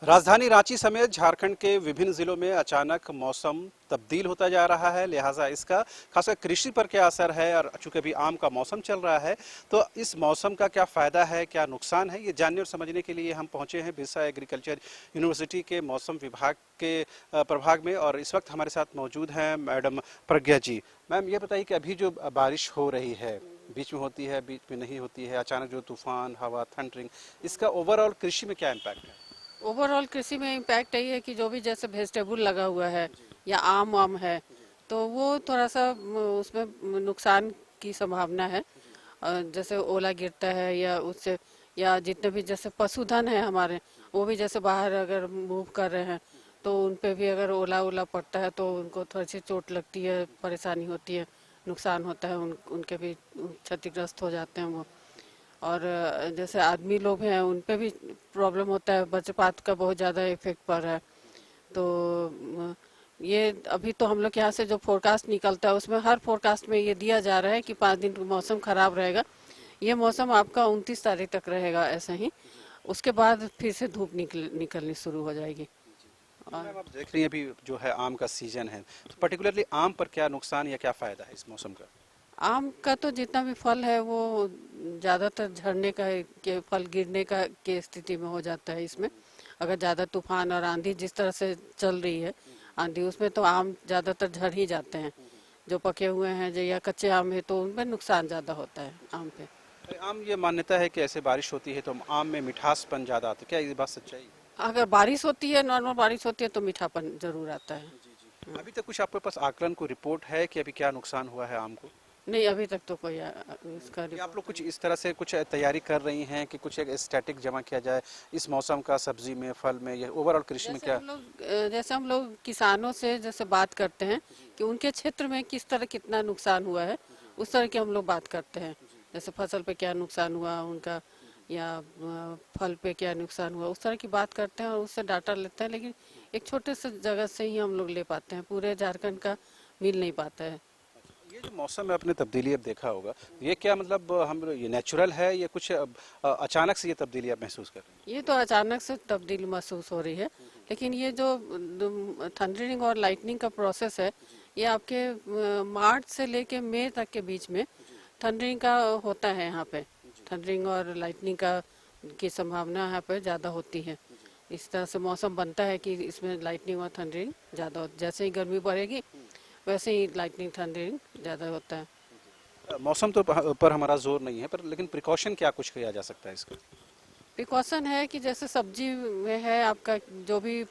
राजधानी रांची समेत झारखंड के विभिन्न जिलों में अचानक मौसम तब्दील होता जा रहा है, लिहाजा इसका खासकर कृषि पर क्या असर है। और चूंकि अभी आम का मौसम चल रहा है, तो इस मौसम का क्या फ़ायदा है, क्या नुकसान है, ये जानने और समझने के लिए हम पहुंचे हैं बिरसा एग्रीकल्चर यूनिवर्सिटी के मौसम विभाग के प्रभाग में। और इस वक्त हमारे साथ मौजूद हैं मैडम प्रज्ञा जी। मैम, ये बताइए कि अभी जो बारिश हो रही है, बीच में होती है, बीच में नहीं होती है, अचानक जो तूफान, हवा, थंडरिंग, इसका ओवरऑल कृषि में क्या इम्पैक्ट है? ओवरऑल कृषि में इम्पैक्ट यही है कि जो भी जैसे वेजिटेबल लगा हुआ है या आम वाम है तो वो थोड़ा सा उसमें नुकसान की संभावना है। जैसे ओला गिरता है या उससे या जितने भी जैसे पशुधन है हमारे, वो भी जैसे बाहर अगर मूव कर रहे हैं तो उन पे भी अगर ओला ओला पड़ता है तो उनको थोड़ी सी चोट लगती है, परेशानी होती है, नुकसान होता है, उनके भी क्षतिग्रस्त हो जाते हैं वो। और जैसे आदमी लोग हैं उन पे भी प्रॉब्लम होता है, वज्रपात का बहुत ज़्यादा इफेक्ट पड़ रहा है। तो ये अभी तो हम लोग के यहाँ से जो फोरकास्ट निकलता है उसमें हर फोरकास्ट में ये दिया जा रहा है कि 5 दिन मौसम खराब रहेगा। ये मौसम आपका 29 तारीख तक रहेगा ऐसा ही। उसके बाद फिर से धूप निकलनी शुरू हो जाएगी। और मैम, आप देख रही हैं अभी जो है आम का सीजन है, तो पर्टिकुलरली आम पर क्या नुकसान या क्या फ़ायदा है इस मौसम का? आम का तो जितना भी फल है वो ज़्यादातर झड़ने का के फल गिरने का के स्थिति में हो जाता है इसमें। अगर ज़्यादा तूफान और आंधी जिस तरह से चल रही है, आंधी उसमें तो आम ज़्यादातर झड़ ही जाते हैं। जो पके हुए हैं जो या कच्चे आम है तो उनमें नुकसान ज़्यादा होता है आम पे। तो आम ये मान्यता है कि ऐसे बारिश होती है तो आम में मिठासपन ज़्यादा आता है, क्या ये बात सच्चाई है? अगर बारिश होती है, नॉर्मल बारिश होती है तो मीठापन जरूर आता है। जी जी। अभी तक कुछ आपके पास आकलन को रिपोर्ट है कि अभी क्या नुकसान हुआ है आम को? नहीं, अभी तक तो कोई इसका या आप लोग रिपोर्ट कुछ नहीं। इस तरह से कुछ तैयारी कर रही हैं कि कुछ एक स्टैटिक जमा किया जाए इस मौसम का सब्जी में, फल में, या ओवरऑल कृषि में क्या? जैसे हम लोग किसानों से जैसे बात करते हैं कि उनके क्षेत्र में किस तरह कितना नुकसान हुआ है, उस तरह की हम लोग बात करते हैं। जैसे फसल पे क्या नुकसान हुआ उनका या फल पे क्या नुकसान हुआ, उस तरह की बात करते हैं और उससे डाटा लेते हैं। लेकिन एक छोटे से जगह से ही हम लोग ले पाते हैं, पूरे झारखंड का मिल नहीं पाता है। ये जो मौसम में आपने तब्दीली अब देखा होगा, ये क्या मतलब हम ये नेचुरल है या कुछ अचानक से ये तब्दीली आप महसूस कर रहे ये तो अचानक से तब्दीली महसूस हो रही है। लेकिन ये जो थंडरिंग और लाइटनिंग का प्रोसेस है, ये आपके मार्च से लेके मई तक के बीच में थंडरिंग का होता है यहाँ पे। थंडरिंग और लाइटनिंग का की संभावना यहाँ पे ज़्यादा होती है। इस तरह से मौसम बनता है कि इसमें लाइटनिंग और थंडरिंग ज़्यादा होती, जैसे ही गर्मी बढ़ेगी वैसे ही लाइटनिंग थंडरिंग ज़्यादा होता है। हैं? मौसम तो पर हमारा जोर नहीं है, पर लेकिन प्रिकॉशन क्या कुछ किया जा सकता है इसका? प्रिकॉशन है कि जैसे सब्जी में है आपका, जो भी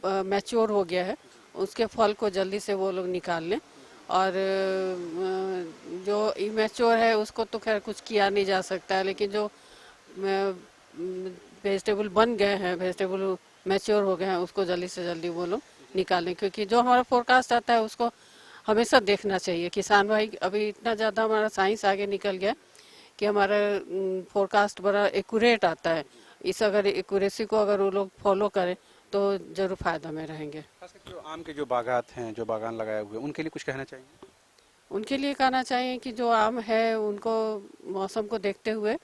मैच्योर हो गया है उसके फल को जल्दी से वो लोग निकाल लें। और जो इमेच्योर है उसको तो खैर कुछ किया नहीं जा सकता है, लेकिन जो वेजिटेबल बन गए हैं, वेजिटेबल मैच्योर हो गए हैं, उसको जल्दी से जल्दी वो लोग निकालें। क्योंकि जो हमारा फोरकास्ट आता है उसको हमेशा देखना चाहिए। किसान भाई, अभी इतना ज़्यादा हमारा साइंस आगे निकल गया कि हमारा फोरकास्ट बड़ा एक्यूरेट आता है। इस अगर एक्यूरेसी को अगर वो लोग फॉलो करें तो जरूर फायदा में रहेंगे। खासकर जो आम के जो बागात हैं, जो बागान लगाए हुए हैं, उनके लिए कुछ कहना चाहिए? उनके लिए कहना चाहिए कि जो आम है उनको मौसम को देखते हुए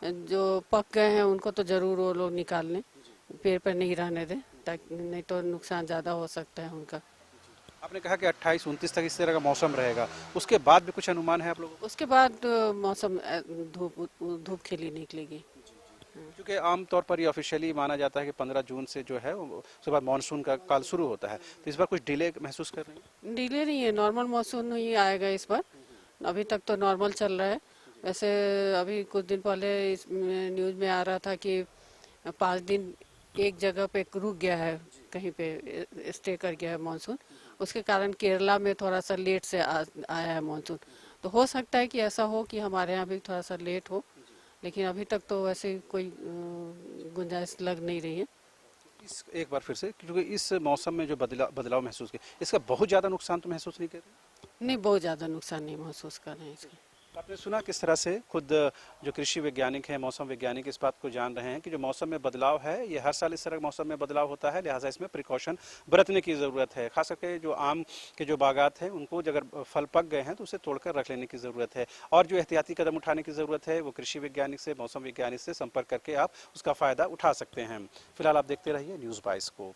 जो पक गए हैं उनको तो जरूर वो लोग निकाल लें, पेड़ पर नहीं रहने दें, ताकि नहीं तो नुकसान ज़्यादा हो सकता है उनका। आपने कहा कि 28-29 तक इस तरह का मौसम रहेगा, उसके बाद भी कुछ अनुमान है आप लोगों का? उसके बाद मौसम धूप धूप खिली निकलेगी। क्योंकि आमतौर पर ये ऑफिशियली माना जाता है कि 15 जून से जो है उसके बाद मानसून का काल शुरू होता है, तो इस बार कुछ डिले महसूस कर रहे हैं? डिले नहीं है, नॉर्मल मानसून ही आएगा इस बार। अभी तक तो नॉर्मल चल रहा है। वैसे अभी कुछ दिन पहले इस न्यूज़ में आ रहा था कि 5 दिन एक जगह पे रुक गया है, कहीं पे स्टे कर गया है मानसून। उसके कारण केरला में थोड़ा सा लेट से आया है मानसून। तो हो सकता है कि ऐसा हो कि हमारे यहाँ भी थोड़ा सा लेट हो, लेकिन अभी तक तो वैसे कोई गुंजाइश लग नहीं रही है। इस एक बार फिर से, क्योंकि इस मौसम में जो बदलाव महसूस किया, इसका बहुत ज़्यादा नुकसान तो महसूस नहीं कर रहे? नहीं, बहुत ज़्यादा नुकसान नहीं महसूस कर रहे हैं इसका। आपने सुना किस तरह से खुद जो कृषि वैज्ञानिक हैं, मौसम वैज्ञानिक इस बात को जान रहे हैं कि जो मौसम में बदलाव है ये हर साल इस तरह मौसम में बदलाव होता है, लिहाजा इसमें प्रिकॉशन बरतने की ज़रूरत है। खास करके जो आम के जो बागात हैं उनको अगर फल पक गए हैं तो उसे तोड़कर रख लेने की ज़रूरत है, और जो एहतियाती कदम उठाने की ज़रूरत है वो कृषि वैज्ञानिक से, मौसम वैज्ञानिक से संपर्क करके आप उसका फ़ायदा उठा सकते हैं। फिलहाल आप देखते रहिए न्यूज़ 22 को।